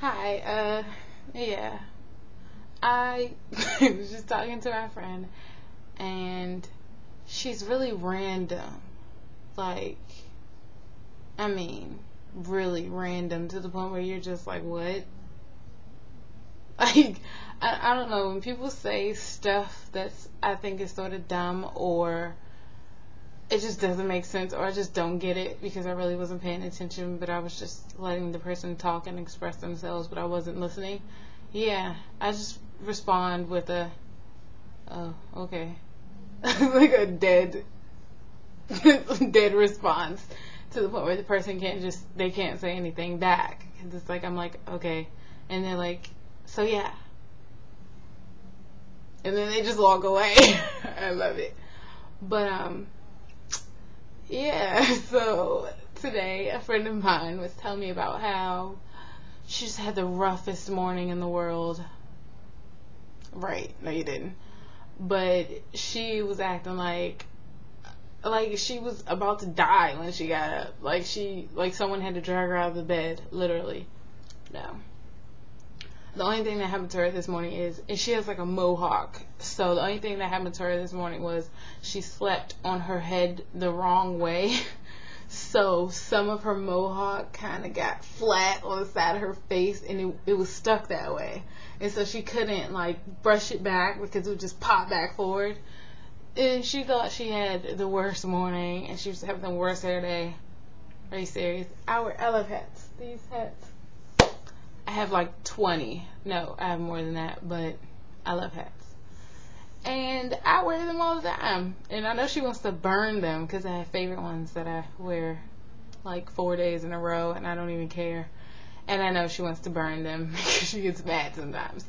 Hi, yeah. I was just talking to my friend, and she's really random. Like, I mean, really random to the point where you're just like, what? Like, I don't know. When people say stuff that's, I think is sort of dumb, or it just doesn't make sense, or I just don't get it because I really wasn't paying attention, but I was just letting the person talk and express themselves, but I wasn't listening. Yeah, I just respond with a, oh, okay. Like a dead response to the point where the person they can't say anything back. And it's like, I'm like, okay. And they're like, so yeah. And then they just walk away. I love it. But, yeah, so today a friend of mine was telling me about how she just had the roughest morning in the world. Right, no you didn't. But she was acting like she was about to die when she got up. Like someone had to drag her out of the bed, literally. No. The only thing that happened to her this morning and she has like a mohawk. So the only thing that happened to her this morning was she slept on her head the wrong way. So some of her mohawk kind of got flat on the side of her face, and it was stuck that way. And so she couldn't like brush it back because it would just pop back forward. And she thought she had the worst morning, and she was having the worst hair day. Are you serious? I love hats. These hats. I have like 20. No, I have more than that, but I love hats. And I wear them all the time. And I know she wants to burn them because I have favorite ones that I wear like 4 days in a row, and I don't even care. And I know she wants to burn them because she gets mad sometimes.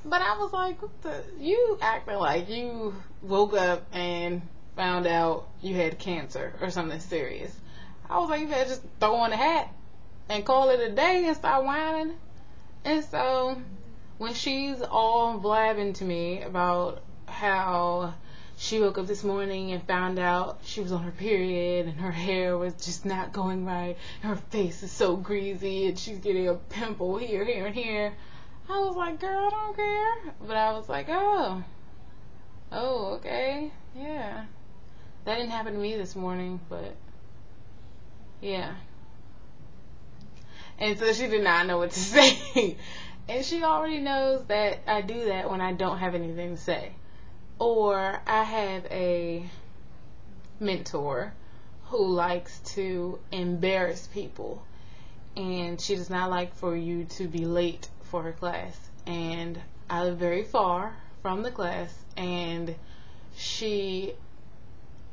But I was like, you acting like you woke up and found out you had cancer or something serious. I was like, you better just throw on a hat and call it a day and start whining. And so when she's all blabbing to me about how she woke up this morning and found out she was on her period and her hair was just not going right, and her face is so greasy and she's getting a pimple here, and here, I was like, girl, I don't care. But I was like, oh, okay, yeah. That didn't happen to me this morning, but yeah. And so she did not know what to say. And she already knows that I do that when I don't have anything to say. Or I have a mentor who likes to embarrass people. And she does not like for you to be late for her class. And I live very far from the class. And she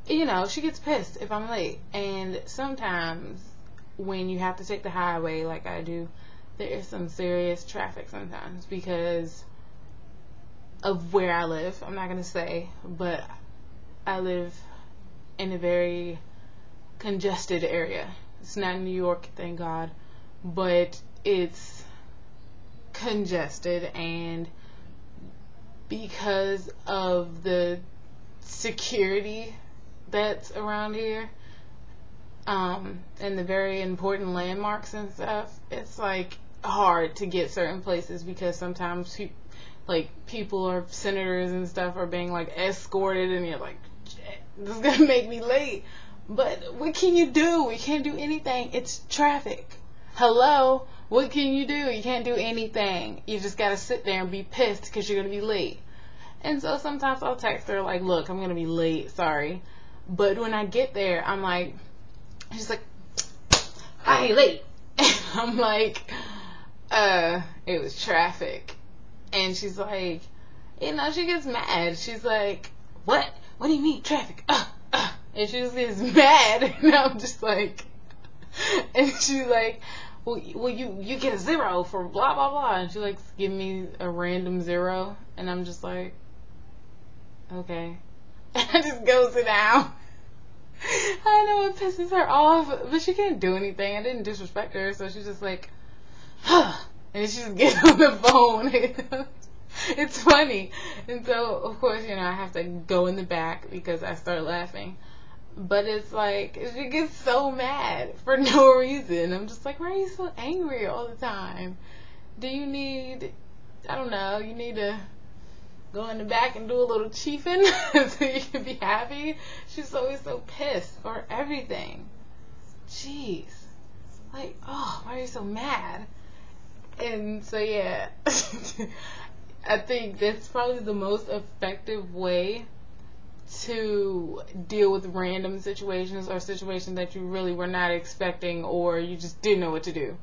gets pissed if I'm late. And sometimes when you have to take the highway like I do, there is some serious traffic sometimes because of where I live. I'm not going to say, but I live in a very congested area. It's not New York, thank God, but it's congested, and because of the security that's around here, and the very important landmarks and stuff, it's like hard to get certain places because sometimes people or senators and stuff are being like escorted, and you're like, this is gonna make me late. But what can you do? We can't do anything. It's traffic. Hello? What can you do? You can't do anything. You just gotta sit there and be pissed because you're gonna be late. And so sometimes I'll text her like, look, I'm gonna be late, sorry. But when I get there, I'm like, she's like, I ain't late. And I'm like, it was traffic. And she's like, she gets mad. She's like, what? What do you mean traffic? And she just gets mad. And I'm just like, and she's like, well you get a 0 for blah, blah, blah. And she like give me a random 0. And I'm just like, okay. And I just go sit down. I know it pisses her off, but she can't do anything. I didn't disrespect her, so she's just like, and she just gets on the phone. It's funny. And so, of course, I have to go in the back because I start laughing. But it's like, she gets so mad for no reason. I'm just like, why are you so angry all the time? Do you need, I don't know, you need to go in the back and do a little chiefing so you can be happy? She's always so pissed for everything. Jeez. Like, oh, why are you so mad? And so, yeah. I think that's probably the most effective way to deal with random situations or situations that you really were not expecting or you just didn't know what to do.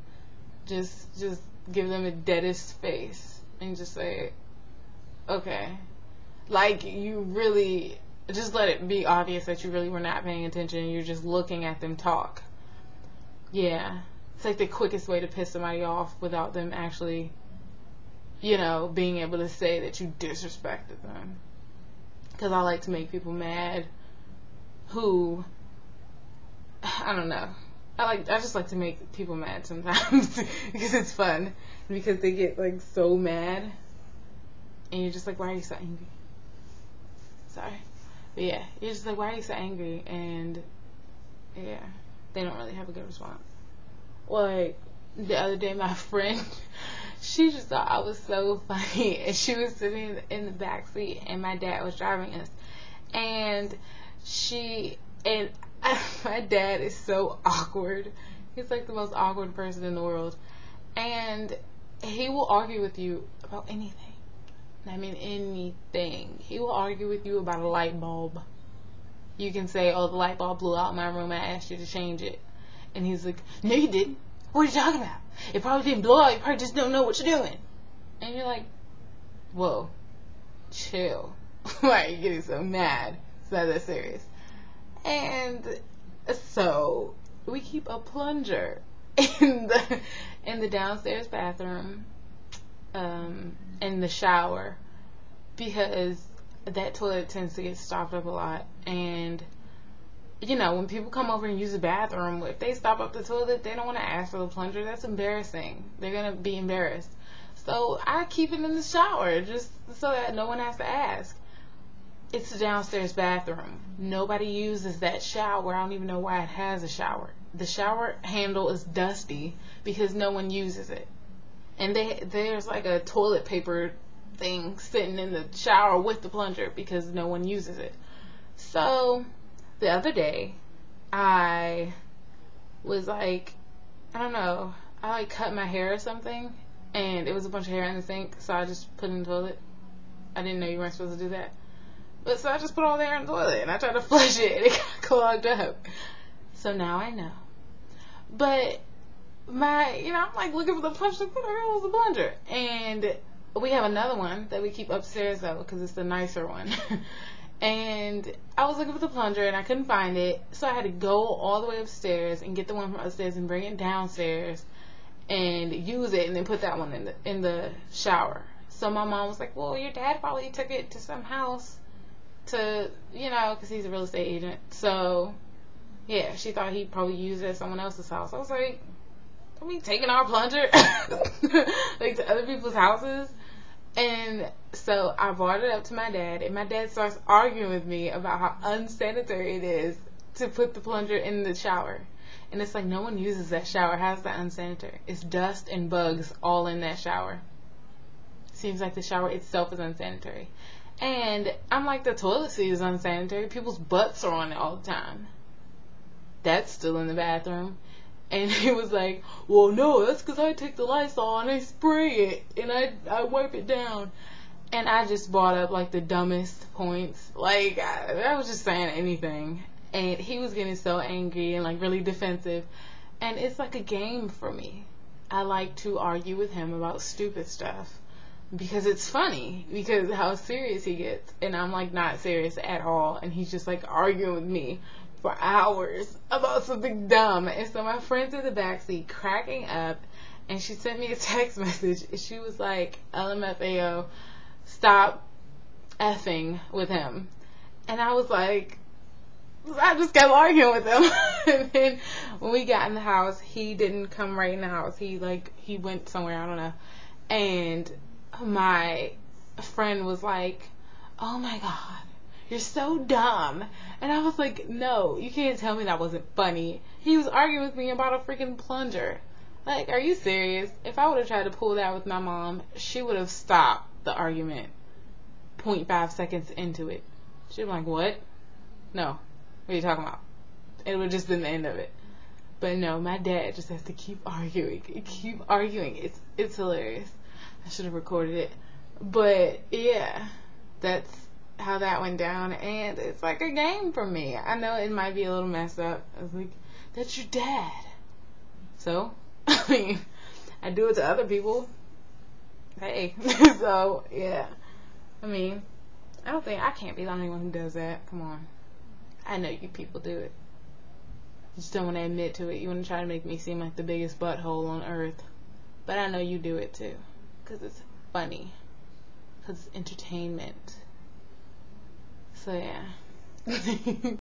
Just give them a deadest face and just say, okay. Like, you really, just let it be obvious that you really were not paying attention and you're just looking at them talk. Yeah. It's like the quickest way to piss somebody off without them actually, you know, being able to say that you disrespected them. Because I like to make people mad who, I don't know. I just like to make people mad sometimes because it's fun. Because they get like so mad and you're just like, why are you so angry? Sorry. But yeah, you're just like, why are you so angry? And yeah, they don't really have a good response. Like, the other day, my friend, she just thought I was so funny, and she was sitting in the back seat, and my dad was driving us, and my dad is so awkward. He's like the most awkward person in the world, and he will argue with you about anything. I mean, anything. He will argue with you about a light bulb. You can say, oh, the light bulb blew out in my room, I asked you to change it. And he's like, no, you didn't. What are you talking about? It probably didn't blow out. You probably just don't know what you're doing. And you're like, whoa, chill. Why are you getting so mad? It's not that serious. And so we keep a plunger in the downstairs bathroom, in the shower, because that toilet tends to get stopped up a lot. And you know, when people come over and use the bathroom, if they stop up the toilet, they don't want to ask for the plunger. That's embarrassing. They're going to be embarrassed. So I keep it in the shower just so that no one has to ask. It's the downstairs bathroom. Nobody uses that shower. I don't even know why it has a shower. The shower handle is dusty because no one uses it. And there's like a toilet paper thing sitting in the shower with the plunger because no one uses it. So the other day, I was like, I don't know, I like cut my hair or something, and it was a bunch of hair in the sink, so I just put it in the toilet. I didn't know you weren't supposed to do that. But so I just put all the hair in the toilet, and I tried to flush it, and it got clogged up. So now I know. But I'm like looking for the plunger, what the hell was the plunger? And we have another one that we keep upstairs, though, because it's the nicer one. And I was looking for the plunger and I couldn't find it, so I had to go all the way upstairs and get the one from upstairs and bring it downstairs and use it and then put that one in the shower. So my mom was like, well, your dad probably took it to some house to, because he's a real estate agent. So yeah, she thought he'd probably use it at someone else's house. I was like, are we taking our plunger like to other people's houses? And so I brought it up to my dad, and my dad starts arguing with me about how unsanitary it is to put the plunger in the shower. And it's like, no one uses that shower. How's that unsanitary? It's dust and bugs all in that shower. Seems like the shower itself is unsanitary. And I'm like, the toilet seat is unsanitary. People's butts are on it all the time. That's still in the bathroom. And he was like, well, no, that's because I take the Lysol and I spray it and I wipe it down. And I just brought up like the dumbest points. Like, I was just saying anything. And he was getting so angry and like really defensive. And it's like a game for me. I like to argue with him about stupid stuff because it's funny, because how serious he gets. And I'm like not serious at all. And he's just like arguing with me for hours about something dumb. And so my friend's in the backseat cracking up, and she sent me a text message, and she was like, LMFAO, stop effing with him. And I was like, I just kept arguing with him. And then when we got in the house, he didn't come right in the house. He went somewhere, I don't know. And my friend was like, oh my God, you're so dumb. And I was like, no, you can't tell me that wasn't funny. He was arguing with me about a freaking plunger. Like, are you serious? If I would have tried to pull that with my mom, she would have stopped the argument 0.5 seconds into it. She'd be like, what? No. What are you talking about? It would have just been the end of it. But no, my dad just has to keep arguing. Keep arguing. It's hilarious. I should have recorded it. But, yeah. That's how that went down. And it's like a game for me. I know it might be a little messed up. I was like, that's your dad. So, I mean, I do it to other people. Hey. So, yeah. I mean, I can't be the only one who does that. Come on. I know you people do it. You just don't want to admit to it. You want to try to make me seem like the biggest butthole on earth. But I know you do it too. Because it's funny. Because it's entertainment. So, yeah.